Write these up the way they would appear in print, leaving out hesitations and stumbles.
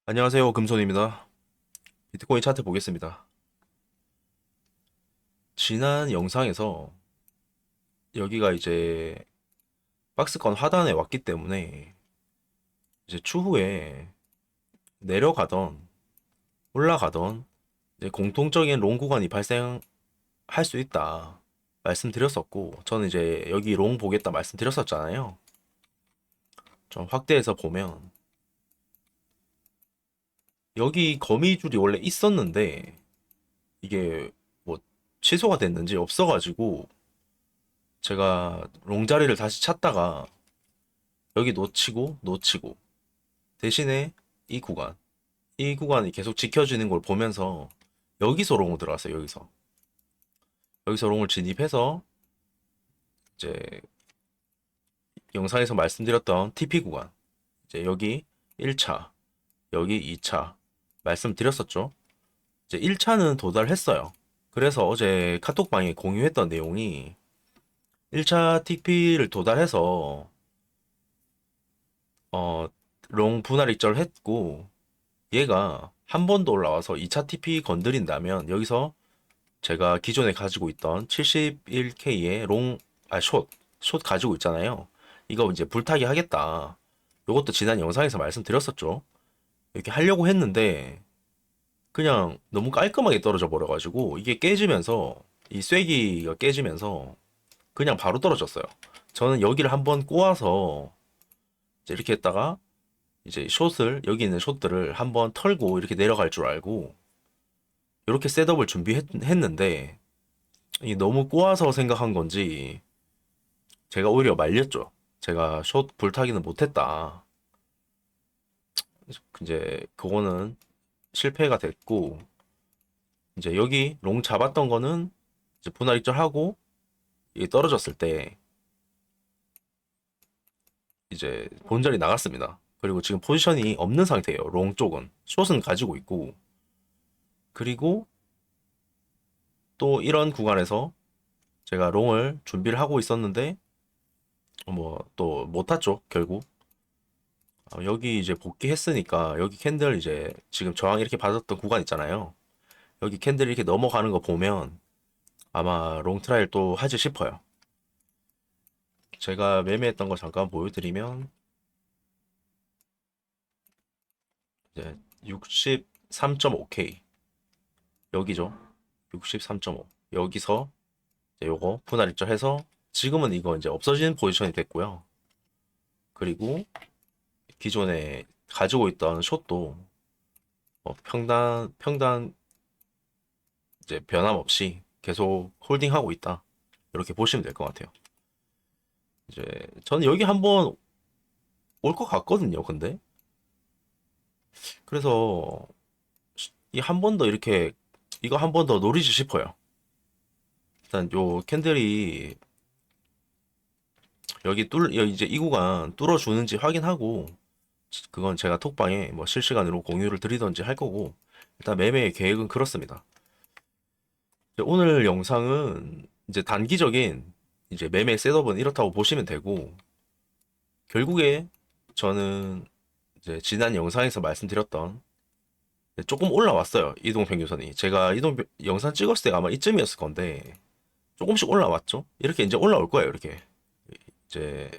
안녕하세요. 금손입니다. 비트코인 차트 보겠습니다. 지난 영상에서 여기가 이제 박스권 하단에 왔기 때문에 이제 추후에 내려가던 올라가던 이제 공통적인 롱 구간이 발생할 수 있다 말씀드렸었고, 저는 이제 여기 롱 보겠다 말씀드렸었잖아요. 좀 확대해서 보면 여기 거미줄이 원래 있었는데 이게 뭐 취소가 됐는지 없어가지고 제가 롱 자리를 다시 찾다가 여기 놓치고 대신에 이 구간 이 구간이 계속 지켜지는 걸 보면서 여기서 롱을 들어갔어요. 여기서 롱을 진입해서 이제 영상에서 말씀드렸던 TP 구간, 이제 여기 1차, 여기 2차 말씀드렸었죠. 이제 1차는 도달했어요. 그래서 어제 카톡방에 공유했던 내용이 1차 TP를 도달해서 어, 롱 분할 익절했고, 얘가 한 번 더 올라와서 2차 TP 건드린다면 여기서 제가 기존에 가지고 있던 71K의 숏 가지고 있잖아요. 이거 이제 불타기 하겠다. 요것도 지난 영상에서 말씀드렸었죠. 이렇게 하려고 했는데 그냥 너무 깔끔하게 떨어져 버려가지고 이게 깨지면서 이 쐐기가 깨지면서 그냥 바로 떨어졌어요. 저는 여기를 한번 꼬아서 이제 이렇게 했다가 이제 여기 있는 숏들을 한번 털고 이렇게 내려갈 줄 알고 이렇게 셋업을 준비했는데 이 너무 꼬아서 생각한 건지 제가 오히려 말렸죠. 제가 숏 불타기는 못했다. 이제 그거는 실패가 됐고, 이제 여기 롱 잡았던 거는 이제 분할 입절하고 이게 떨어졌을 때 이제 본전이 나갔습니다. 그리고 지금 포지션이 없는 상태예요. 롱 쪽은 숏은 가지고 있고, 그리고 또 이런 구간에서 제가 롱을 준비를 하고 있었는데 뭐 또 못 탔죠 결국. 여기 이제 복귀했으니까 여기 캔들 이제 지금 저항 이렇게 받았던 구간 있잖아요. 여기 캔들 이렇게 넘어가는 거 보면 아마 롱 트라이를 또 하지 싶어요. 제가 매매했던 거 잠깐 보여드리면 이제 63.5K 여기죠. 63.5 여기서 이제 요거 분할 입절해서 지금은 이거 이제 없어지는 포지션이 됐고요. 그리고 기존에 가지고 있던 숏도 평단 이제 변함없이 계속 홀딩하고 있다. 이렇게 보시면 될 것 같아요. 이제 저는 여기 한번 올 것 같거든요. 근데 그래서 이 한 번 더 이렇게 이거 한 번 더 노리지 싶어요. 일단 요 캔들이 여기 이제 이 구간 뚫어주는지 확인하고 그건 제가 톡방에 뭐 실시간으로 공유를 드리던지 할 거고 일단 매매 계획은 그렇습니다. 오늘 영상은 이제 단기적인 이제 매매 셋업은 이렇다고 보시면 되고 결국에 저는 이제 지난 영상에서 말씀드렸던 조금 올라왔어요. 이동평균선이. 제가 영상 찍었을 때가 아마 이쯤이었을 건데 조금씩 올라왔죠. 이렇게 이제 올라올 거예요. 이렇게 이제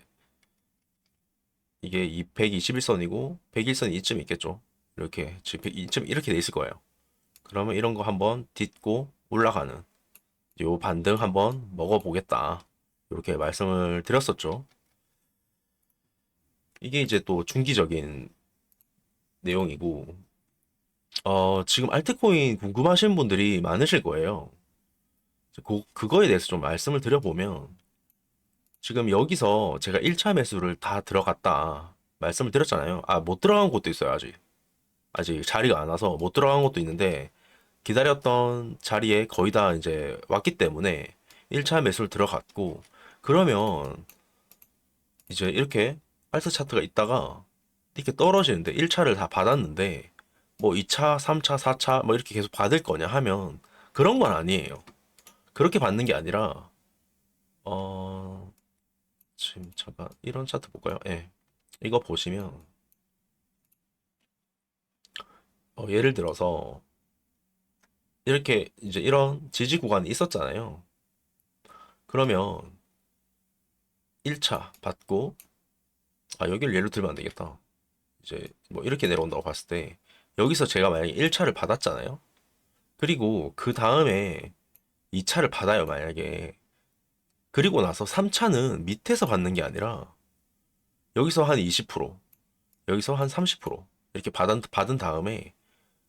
이게 121선이고 101선이 이쯤 있겠죠. 이렇게 지금 이쯤 이렇게 돼 있을 거예요. 그러면 이런 거 한번 딛고 올라가는 요 반등 한번 먹어보겠다. 이렇게 말씀을 드렸었죠. 이게 이제 또 중기적인 내용이고 지금 알트코인 궁금하신 분들이 많으실 거예요. 그거에 대해서 좀 말씀을 드려보면 지금 여기서 제가 1차 매수를 다 들어갔다 말씀을 드렸잖아요. 못 들어간 곳도 있어요, 아직 자리가 안 와서 못 들어간 곳도 있는데 기다렸던 자리에 거의 다 이제 왔기 때문에 1차 매수를 들어갔고 그러면 이제 이렇게 알트 차트가 있다가 이렇게 떨어지는데 1차를 다 받았는데 뭐 2차, 3차, 4차 뭐 이렇게 계속 받을 거냐 하면 그런 건 아니에요. 그렇게 받는 게 아니라 어 지금 잠깐 이런 차트 볼까요? 예. 이거 보시면 예를 들어서 이렇게 이제 이런 지지 구간이 있었잖아요. 그러면 1차 받고, 여기를 예로 들면 안 되겠다. 이제 뭐 이렇게 내려온다고 봤을 때 여기서 제가 만약에 1차를 받았잖아요. 그리고 그 다음에 2차를 받아요, 만약에. 그리고 나서 3차는 밑에서 받는 게 아니라 여기서 한 20%, 여기서 한 30% 이렇게 받은 다음에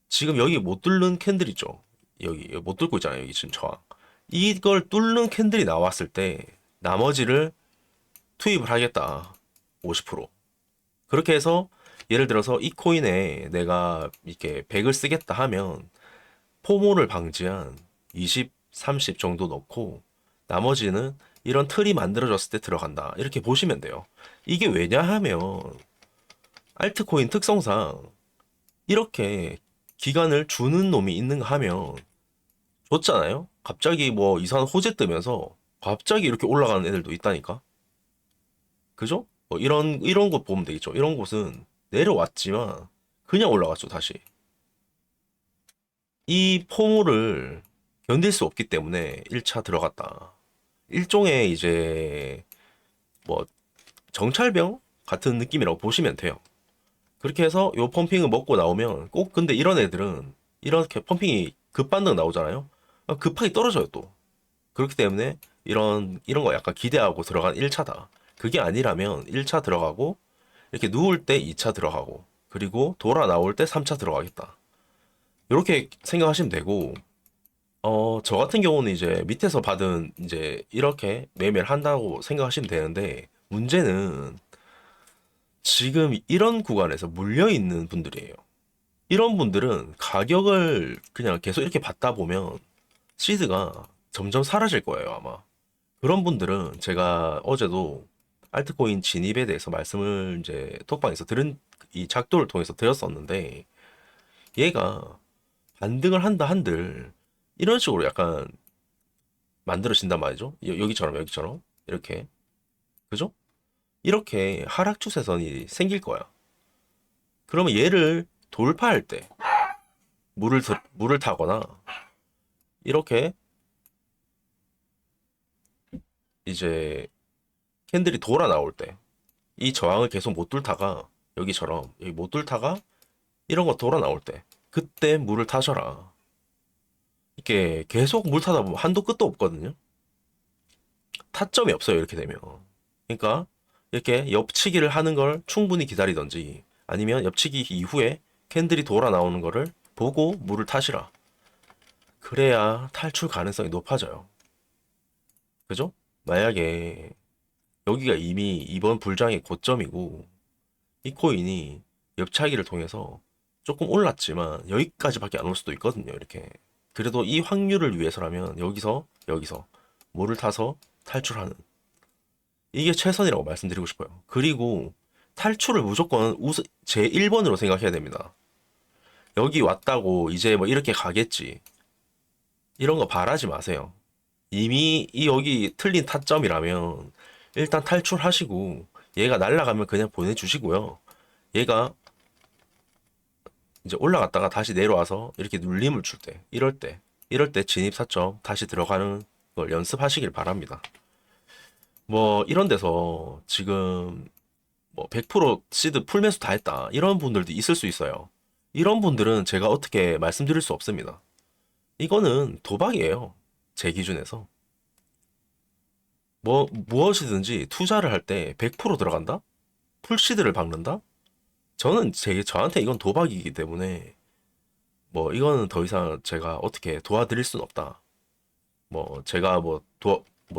지금 여기 못 뚫는 캔들 있죠. 여기 못 뚫고 있잖아요. 여기 지금 저항. 이걸 뚫는 캔들이 나왔을 때 나머지를 투입을 하겠다. 50%. 그렇게 해서 예를 들어서 이 코인에 내가 이렇게 100을 쓰겠다 하면 포모를 방지한 20, 30 정도 넣고 나머지는 이런 틀이 만들어졌을 때 들어간다. 이렇게 보시면 돼요. 이게 왜냐하면 알트코인 특성상 이렇게 기간을 주는 놈이 있는가 하면 줬잖아요. 갑자기 뭐 이상한 호재 뜨면서 갑자기 이렇게 올라가는 애들도 있다니까. 그죠? 이런 곳 보면 되겠죠. 이런 곳은 내려왔지만 그냥 올라갔죠, 다시. 이 포물을 견딜 수 없기 때문에 1차 들어갔다. 일종의 이제 뭐 정찰병 같은 느낌이라고 보시면 돼요. 그렇게 해서 요 펌핑을 먹고 나오면 꼭 근데 이런 애들은 이렇게 펌핑이 급반등 나오잖아요. 급하게 떨어져요 또. 그렇기 때문에 이런 거 약간 기대하고 들어간 1차다. 그게 아니라면 1차 들어가고 이렇게 누울 때 2차 들어가고 그리고 돌아 나올 때 3차 들어가겠다. 이렇게 생각하시면 되고 저 같은 경우는 이제 밑에서 받은 이제 이렇게 매매를 한다고 생각하시면 되는데 문제는 지금 이런 구간에서 물려 있는 분들이에요. 이런 분들은 가격을 그냥 계속 이렇게 받다 보면 시드가 점점 사라질 거예요, 아마. 그런 분들은 제가 어제도 알트코인 진입에 대해서 말씀을 이제 톡방에서 들은 이 작도를 통해서 드렸었는데 얘가 반등을 한다 한들 이런 식으로 약간 만들어진단 말이죠. 여기처럼 이렇게 그죠? 이렇게 하락 추세선이 생길 거야. 그러면 얘를 돌파할 때 물을 타거나 이렇게 이제 캔들이 돌아 나올 때 이 저항을 계속 못 뚫다가 여기처럼 여기 못 뚫다가 이런 거 돌아 나올 때 그때 물을 타셔라. 이게 계속 물 타다 보면 한도 끝도 없거든요. 타점이 없어요, 이렇게 되면. 그러니까 이렇게 옆치기를 하는 걸 충분히 기다리던지 아니면 옆치기 이후에 캔들이 돌아 나오는 거를 보고 물을 타시라. 그래야 탈출 가능성이 높아져요. 그죠? 만약에 여기가 이미 이번 불장의 고점이고 이 코인이 옆차기를 통해서 조금 올랐지만 여기까지밖에 안 올 수도 있거든요. 이렇게. 그래도 이 확률을 위해서라면 여기서 물을 타서 탈출하는 이게 최선이라고 말씀드리고 싶어요. 그리고 탈출을 무조건 제 1번으로 생각해야 됩니다. 여기 왔다고 이제 뭐 이렇게 가겠지. 이런 거 바라지 마세요. 이미 이 여기 틀린 타점이라면 일단 탈출하시고 얘가 날아가면 그냥 보내주시고요. 얘가 이제 올라갔다가 다시 내려와서 이렇게 눌림을 줄 때, 이럴 때 진입 타점 다시 들어가는 걸 연습하시길 바랍니다. 뭐 이런 데서 지금 뭐 100% 시드 풀매수 다 했다. 이런 분들도 있을 수 있어요. 이런 분들은 제가 어떻게 말씀드릴 수 없습니다. 이거는 도박이에요. 제 기준에서. 무엇이든지 투자를 할 때 100% 들어간다? 풀시드를 박는다? 저한테 이건 도박이기 때문에 뭐 이거는 더 이상 제가 어떻게 도와드릴 순 없다. 뭐 제가 뭐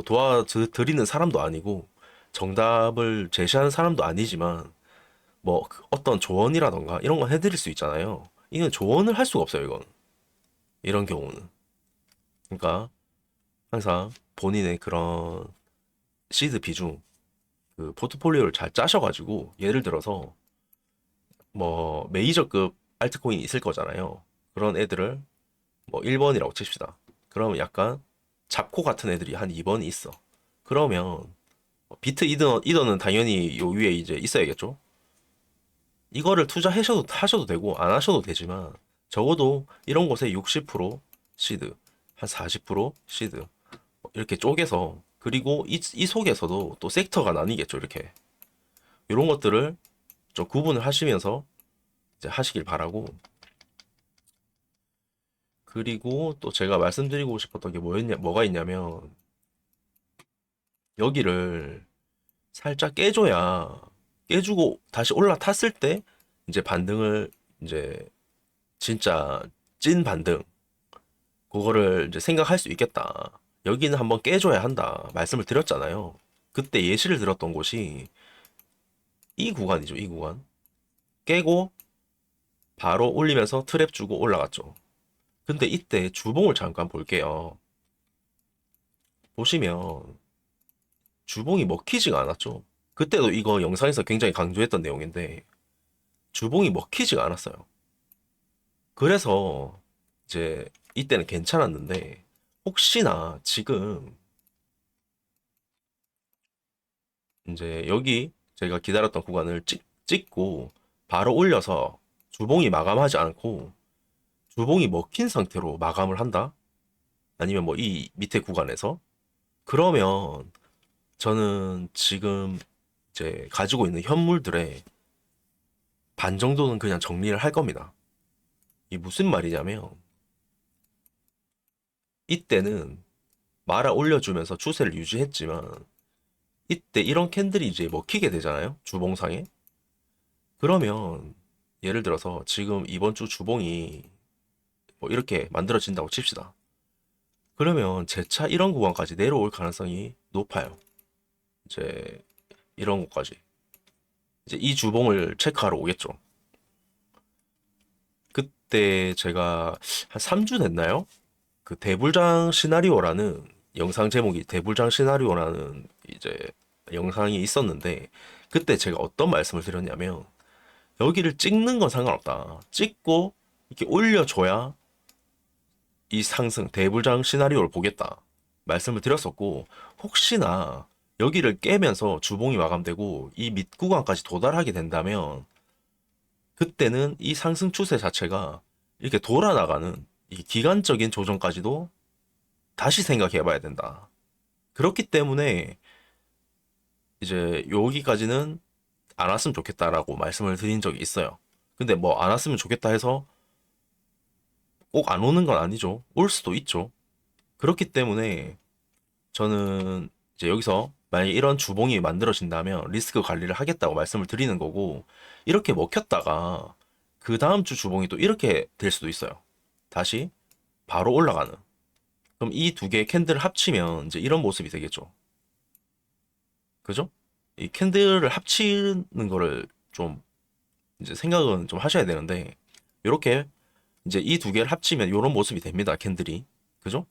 도와드리는 사람도 아니고 정답을 제시하는 사람도 아니지만 뭐 어떤 조언이라던가 이런 거 해드릴 수 있잖아요. 이건 조언을 할 수가 없어요, 이건. 이런 경우는. 그러니까 항상 본인의 그런 시드 비중, 그 포트폴리오를 잘 짜셔가지고 예를 들어서 뭐 메이저급 알트코인이 있을 거잖아요. 그런 애들을 뭐 1번이라고 칩시다. 그러면 약간 잡코 같은 애들이 한 2번이 있어. 그러면 비트 이더는 당연히 요 위에 이제 있어야겠죠. 이거를 투자하셔도 되고 안 하셔도 되지만 적어도 이런 곳에 60% 시드, 한 40% 시드 이렇게 쪼개서 그리고 이 속에서도 또 섹터가 나뉘겠죠. 이렇게 이런 것들을 좀 구분을 하시면서 이제 하시길 바라고. 그리고 또 제가 말씀드리고 싶었던 게 뭐가 있냐면 여기를 살짝 깨줘야 깨주고 다시 올라탔을 때 이제 반등을 이제 진짜 찐 반등 그거를 이제 생각할 수 있겠다. 여기는 한번 깨줘야 한다. 말씀을 드렸잖아요. 그때 예시를 들었던 곳이 이 구간이죠. 이 구간. 깨고 바로 올리면서 트랩 주고 올라갔죠. 근데 이때 주봉을 잠깐 볼게요. 보시면 주봉이 먹히지가 않았죠. 그때도 이거 영상에서 굉장히 강조했던 내용인데 주봉이 먹히지가 않았어요. 그래서 이제 이때는 괜찮았는데 혹시나 지금 이제 여기 제가 기다렸던 구간을 찍고 바로 올려서 주봉이 마감하지 않고 주봉이 먹힌 상태로 마감을 한다? 아니면 뭐 이 밑에 구간에서 그러면 저는 지금 이제 가지고 있는 현물들의 반 정도는 그냥 정리를 할 겁니다. 이 무슨 말이냐면 이때는 말아 올려주면서 추세를 유지했지만 이때 이런 캔들이 이제 먹히게 되잖아요. 주봉상에. 그러면 예를 들어서 지금 이번 주 주봉이 뭐 이렇게 만들어진다고 칩시다. 그러면 재차 이런 구간까지 내려올 가능성이 높아요. 이제 이런 곳까지. 이제 이 주봉을 체크하러 오겠죠. 그때 제가 한 3주 됐나요? 그 대불장 시나리오라는 영상 제목이 대불장 시나리오라는 이제 영상이 있었는데 그때 제가 어떤 말씀을 드렸냐면 여기를 찍는 건 상관없다. 찍고 이렇게 올려줘야 이 상승 대불장 시나리오를 보겠다. 말씀을 드렸었고 혹시나 여기를 깨면서 주봉이 마감되고 이 밑구간까지 도달하게 된다면 그때는 이 상승 추세 자체가 이렇게 돌아나가는 이 기간적인 조정까지도 다시 생각해 봐야 된다. 그렇기 때문에 이제 여기까지는 안 왔으면 좋겠다라고 말씀을 드린 적이 있어요. 근데 뭐 안 왔으면 좋겠다 해서 꼭 안 오는 건 아니죠. 올 수도 있죠. 그렇기 때문에 저는 이제 여기서 만약에 이런 주봉이 만들어진다면 리스크 관리를 하겠다고 말씀을 드리는 거고 이렇게 먹혔다가 그 다음 주 주봉이 또 이렇게 될 수도 있어요. 다시 바로 올라가는. 그럼 이 두 개의 캔들을 합치면 이제 이런 모습이 되겠죠. 그죠? 이 캔들을 합치는 거를 좀 이제 생각은 좀 하셔야 되는데 이렇게 이제 이 두 개를 합치면 이런 모습이 됩니다. 캔들이. 그죠?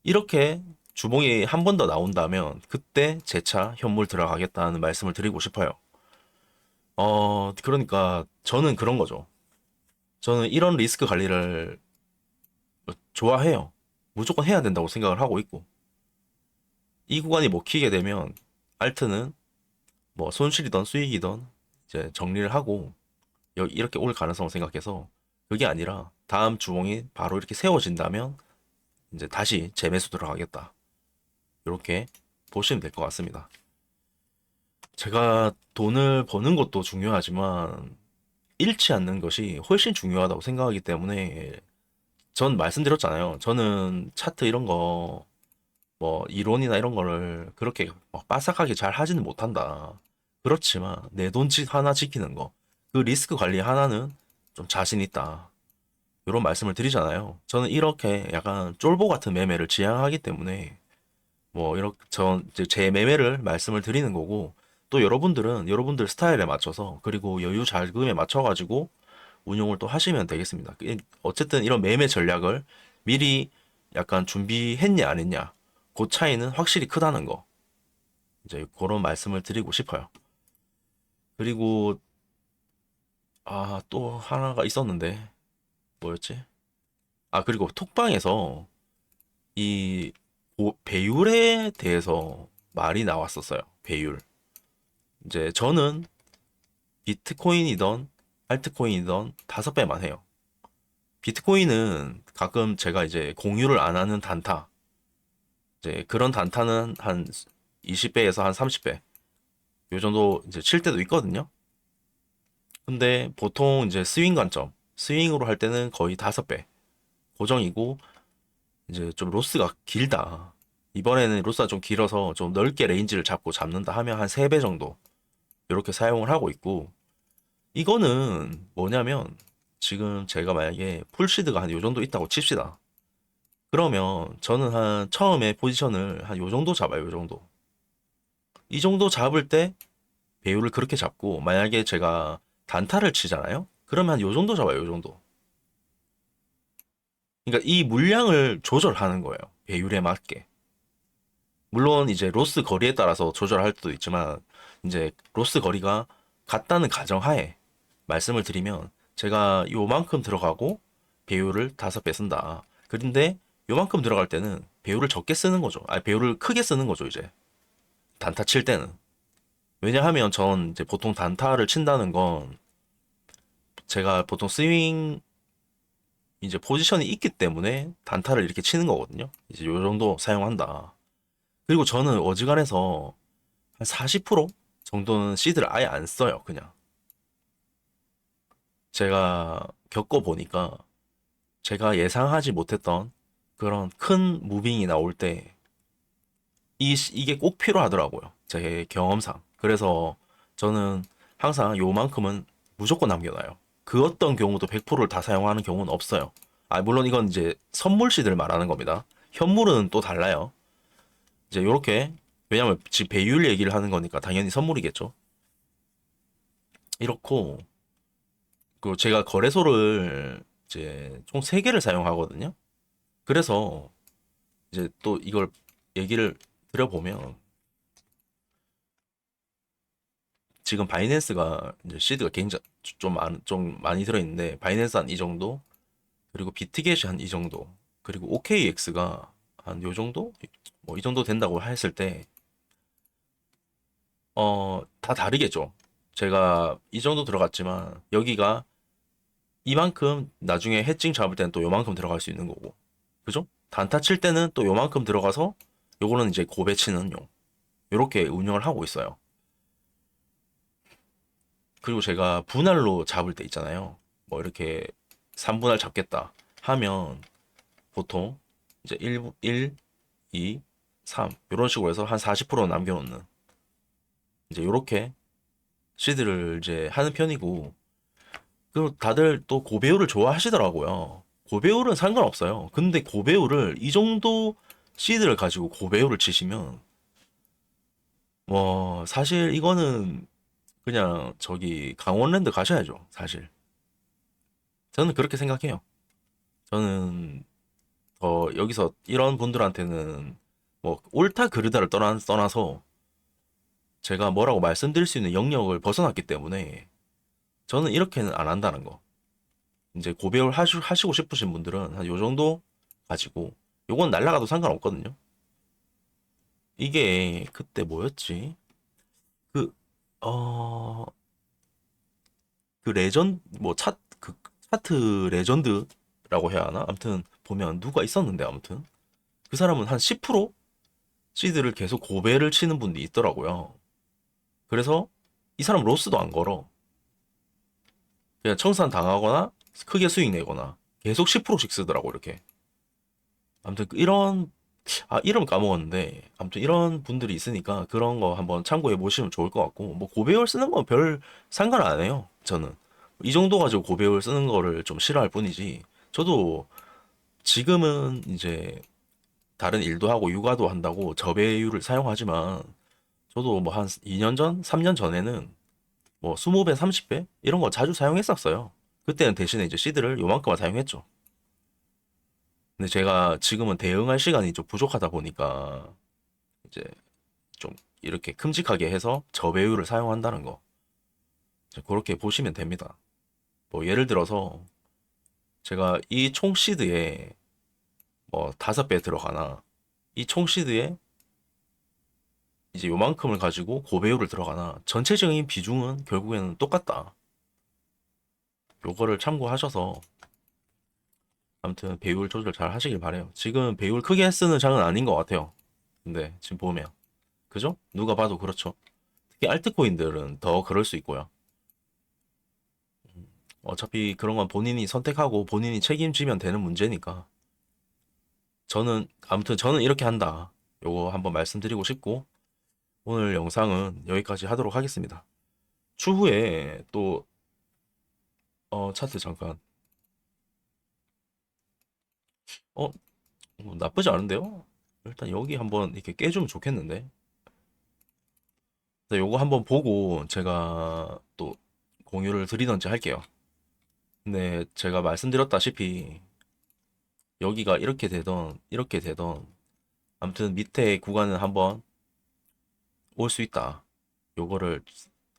이렇게 주봉이 한 번 더 나온다면 그때 재차 현물 들어가겠다는 말씀을 드리고 싶어요. 그러니까 저는 그런 거죠. 저는 이런 리스크 관리를 좋아해요. 무조건 해야 된다고 생각을 하고 있고 이 구간이 먹히게 되면 알트는 뭐 손실이던 수익이던 이제 정리를 하고 여기 이렇게 올 가능성을 생각해서 그게 아니라 다음 주봉이 바로 이렇게 세워진다면 이제 다시 재매수 들어가겠다. 이렇게 보시면 될 것 같습니다. 제가 돈을 버는 것도 중요하지만 잃지 않는 것이 훨씬 중요하다고 생각하기 때문에 전 말씀드렸잖아요. 저는 차트 이런 거 뭐 이론이나 이런 거를 그렇게 막 빠삭하게 잘 하지는 못한다. 그렇지만 내 돈 하나 지키는 거, 그 리스크 관리 하나는 좀 자신 있다. 이런 말씀을 드리잖아요. 저는 이렇게 약간 쫄보 같은 매매를 지향하기 때문에 뭐 이렇게 전 이제 제 매매를 말씀을 드리는 거고 또 여러분들은 여러분들 스타일에 맞춰서 그리고 여유 자금에 맞춰가지고 운용을 또 하시면 되겠습니다. 어쨌든 이런 매매 전략을 미리 약간 준비했냐 안 했냐 그 차이는 확실히 크다는 거 이제 그런 말씀을 드리고 싶어요. 그리고 또 하나가 있었는데 뭐였지? 그리고 톡방에서 이 배율에 대해서 말이 나왔었어요. 배율. 이제 저는 비트코인이던 알트코인이던 5배만 해요. 비트코인은 가끔 제가 이제 공유를 안 하는 단타, 이제 그런 단타는 한 20배에서 한 30배 요 정도 이제 칠 때도 있거든요. 근데 보통 이제 스윙 관점, 스윙으로 할 때는 거의 5배 고정이고, 이제 좀 로스가 길다. 이번에는 로스가 좀 길어서 좀 넓게 레인지를 잡고 잡는다 하면 한 3배 정도 이렇게 사용을 하고 있고, 이거는 뭐냐면 지금 제가 만약에 풀시드가 한 요 정도 있다고 칩시다. 그러면 저는 한 처음에 포지션을 한 요 정도 잡아요. 요 정도. 이 정도 잡을 때 배율을 그렇게 잡고, 만약에 제가 단타를 치잖아요. 그러면 한 요 정도 잡아요. 요 정도. 그러니까 이 물량을 조절하는 거예요. 배율에 맞게. 물론 이제 로스 거리에 따라서 조절할 수도 있지만, 이제 로스 거리가 같다는 가정하에 말씀을 드리면, 제가 요만큼 들어가고 배율을 5배 쓴다. 그런데 요만큼 들어갈 때는 배율을 적게 쓰는 거죠. 아니, 배율을 크게 쓰는 거죠, 이제. 단타 칠 때는. 왜냐하면 전 이제 보통 단타를 친다는 건 제가 보통 스윙 이제 포지션이 있기 때문에 단타를 이렇게 치는 거거든요. 이제 요 정도 사용한다. 그리고 저는 어지간해서 한 40% 정도는 시드를 아예 안 써요, 그냥. 제가 겪어보니까 제가 예상하지 못했던 그런 큰 무빙이 나올 때 이게 꼭 필요하더라고요. 제 경험상. 그래서 저는 항상 요만큼은 무조건 남겨놔요. 그 어떤 경우도 100%를 다 사용하는 경우는 없어요. 아, 물론 이건 이제 선물 시드를 말하는 겁니다. 현물은 또 달라요. 이제 요렇게, 왜냐면 지금 배율 얘기를 하는 거니까 당연히 선물이겠죠. 이렇고, 그 제가 거래소를 이제 총 3개를 사용하거든요. 그래서 이제 또 이걸 얘기를 드려보면, 지금 바이낸스가 이제 시드가 굉장히 좀 많이 들어있는데, 바이낸스 한 이 정도, 그리고 비트겟이 한 이 정도, 그리고 OKX가 한 요 정도, 뭐 이 정도 된다고 했을 때, 다 다르겠죠. 제가 이 정도 들어갔지만 여기가 이만큼 나중에 해칭 잡을 때는 또 요만큼 들어갈 수 있는 거고, 그죠? 단타 칠 때는 또 요만큼 들어가서 요거는 이제 고배 치는 용, 요렇게 운영을 하고 있어요. 그리고 제가 분할로 잡을 때 있잖아요. 뭐 이렇게 3분할 잡겠다 하면 보통 이제 1, 2, 3 이런 식으로 해서 한 40% 남겨놓는, 이제 요렇게 시드를 이제 하는 편이고, 그리고 다들 또 고배율을 좋아하시더라고요. 고배율은 상관없어요. 근데 고배율을 이 정도 시드를 가지고 고배율을 치시면, 뭐 사실 이거는 그냥 저기 강원랜드 가셔야죠. 사실 저는 그렇게 생각해요. 저는 여기서 이런 분들한테는 뭐 옳다 그르다를 떠나서 제가 뭐라고 말씀드릴 수 있는 영역을 벗어났기 때문에 저는 이렇게는 안 한다는 거. 이제 고배율 하시고 싶으신 분들은 한 요 정도 가지고, 요건 날라가도 상관없거든요. 이게 그때 뭐였지? 그, 어, 그 차트 레전드라고 해야 하나? 아무튼 보면 누가 있었는데, 아무튼 그 사람은 한 10% 시드를 계속 고배를 치는 분이 있더라고요. 그래서 이 사람 로스도 안 걸어. 그냥 청산 당하거나 크게 수익 내거나 계속 10%씩 쓰더라고, 이렇게. 아무튼 이런, 아, 이름 까먹었는데, 아무튼 이런 분들이 있으니까 그런 거 한번 참고해 보시면 좋을 것 같고, 뭐 고배율 쓰는 건 별 상관 안 해요, 저는. 이 정도 가지고 고배율 쓰는 거를 좀 싫어할 뿐이지, 저도 지금은 이제 다른 일도 하고 육아도 한다고 저배율을 사용하지만, 저도 뭐 한 2년 전, 3년 전에는 뭐 20배, 30배? 이런 거 자주 사용했었어요. 그때는 대신에 이제 시드를 요만큼만 사용했죠. 근데 제가 지금은 대응할 시간이 좀 부족하다 보니까 이제 좀 이렇게 큼직하게 해서 저배율을 사용한다는 거. 그렇게 보시면 됩니다. 뭐 예를 들어서 제가 이 총 시드에 뭐 5배 들어가나, 이 총 시드에 이제 요만큼을 가지고 고배율을 들어가나, 전체적인 비중은 결국에는 똑같다. 요거를 참고하셔서 아무튼 배율 조절 잘 하시길 바래요. 지금 배율 크게 쓰는 장은 아닌 것 같아요. 근데 지금 보면 그죠? 누가 봐도 그렇죠. 특히 알트코인들은 더 그럴 수 있고요. 어차피 그런 건 본인이 선택하고 본인이 책임지면 되는 문제니까. 아무튼 저는 이렇게 한다. 요거 한번 말씀드리고 싶고, 오늘 영상은 여기까지 하도록 하겠습니다. 추후에 또, 차트 잠깐. 어, 나쁘지 않은데요? 일단 여기 한번 이렇게 깨주면 좋겠는데. 요거 한번 보고 제가 또 공유를 드리던지 할게요. 근데 제가 말씀드렸다시피 여기가 이렇게 되던 아무튼 밑에 구간은 한번 올 수 있다. 요거를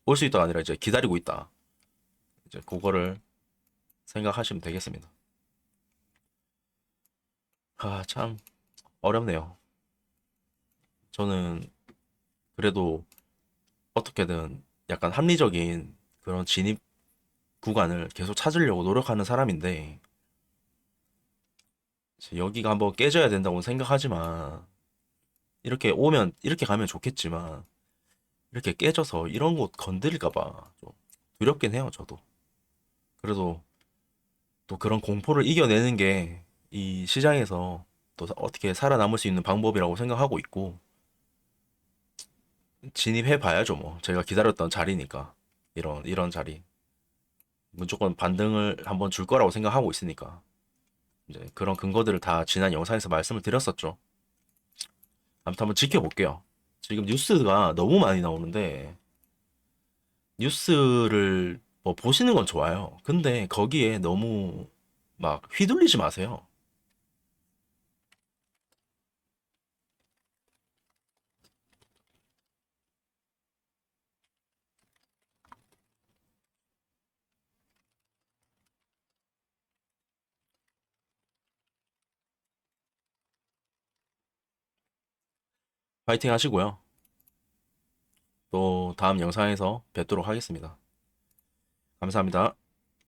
올 수 있다가 아니라 이제 기다리고 있다. 이제 그거를 생각하시면 되겠습니다. 아, 참 어렵네요. 저는 그래도 어떻게든 약간 합리적인 그런 진입 구간을 계속 찾으려고 노력하는 사람인데 이제 여기가 한번 깨져야 된다고 생각하지만 이렇게 가면 좋겠지만 이렇게 깨져서 이런 곳 건드릴까 봐 좀 두렵긴 해요, 저도. 그래도 또 그런 공포를 이겨내는 게 이 시장에서 또 어떻게 살아남을 수 있는 방법이라고 생각하고 있고 진입해 봐야죠, 뭐. 제가 기다렸던 자리니까. 이런 자리. 무조건 반등을 한번 줄 거라고 생각하고 있으니까. 이제 그런 근거들을 다 지난 영상에서 말씀을 드렸었죠. 아무튼 한번 지켜볼게요. 지금 뉴스가 너무 많이 나오는데 뉴스를 뭐 보시는 건 좋아요. 근데 거기에 너무 막 휘둘리지 마세요. 파이팅 하시고요. 또 다음 영상에서 뵙도록 하겠습니다. 감사합니다.